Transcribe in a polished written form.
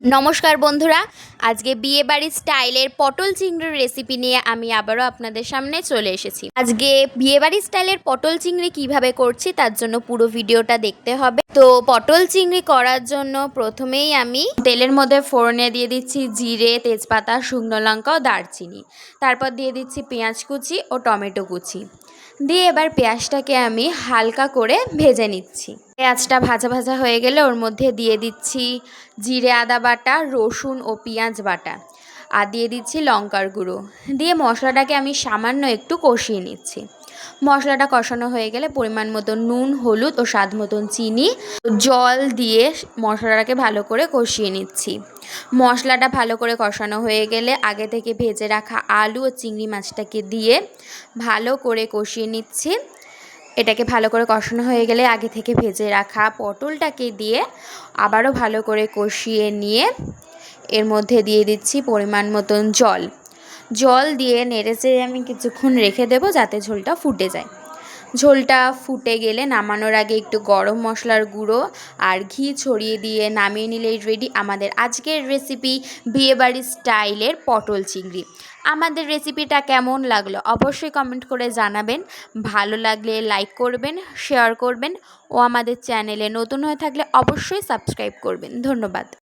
নমস্কার বন্ধুরা, আজকে বিয়েবাড়ির স্টাইলের পটল চিংড়ির রেসিপি নিয়ে আমি আবারও আপনাদের সামনে চলে এসেছি। আজকে বিয়েবাড়ির স্টাইলের পটল চিংড়ি কিভাবে করছি তার জন্য পুরো ভিডিওটা দেখতে হবে। তো পটল চিংড়ি করার জন্য প্রথমেই আমি তেলের মধ্যে ফোড়নে দিয়ে দিচ্ছি জিরে, তেজপাতা, শুকনো লঙ্কা ও দারচিনি। তারপর দিয়ে দিচ্ছি পেঁয়াজ কুচি ও টমেটো কুচি দিয়ে এবার পেঁয়াজটাকে আমি হালকা করে ভেজে নিচ্ছি। পেঁয়াজটা ভাজা ভাজা হয়ে গেলে ওর মধ্যে দিয়ে দিচ্ছি জিরে আদা বাটা, রসুন ও পেঁয়াজ বাটা, আর দিয়ে দিচ্ছি লঙ্কার গুঁড়ো। দিয়ে মশলাটাকে আমি সামান্য একটু কষিয়ে নিচ্ছি। মশলাটা কষানো হয়ে গেলে পরিমাণ মতো নুন, হলুদ ও স্বাদ মতন চিনি, জল দিয়ে মশলাটাকে ভালো করে কষিয়ে নিচ্ছি। মশলাটা ভালো করে কষানো হয়ে গেলে আগে থেকে ভেজে রাখা আলু ও চিংড়ি মাছটাকে দিয়ে ভালো করে কষিয়ে নিচ্ছি। এটাকে ভালো করে কষানো হয়ে গেলে আগে থেকে ভেজে রাখা পটলটাকে দিয়ে আবারও ভালো করে কষিয়ে নিয়ে এর মধ্যে দিয়ে দিচ্ছি পরিমাণ মতন জল দিয়ে নেড়েচেড়ে আমি কিছুক্ষণ রেখে দেবো যাতে ঝোলটা ফুটে যায়। ঝোলটা ফুটে গেলে নামানোর আগে একটু গরম মশলার গুঁড়ো আর ঘি ছড়িয়ে দিয়ে নামিয়ে নিলেই রেডি আমাদের আজকের রেসিপি বিয়েবাড়ির স্টাইলের পটল চিংড়ি। আমাদের রেসিপিটা কেমন লাগলো অবশ্যই কমেন্ট করে জানাবেন। ভালো লাগলে লাইক করবেন, শেয়ার করবেন ও আমাদের চ্যানেলে নতুন হয়ে থাকলে অবশ্যই সাবস্ক্রাইব করবেন। ধন্যবাদ।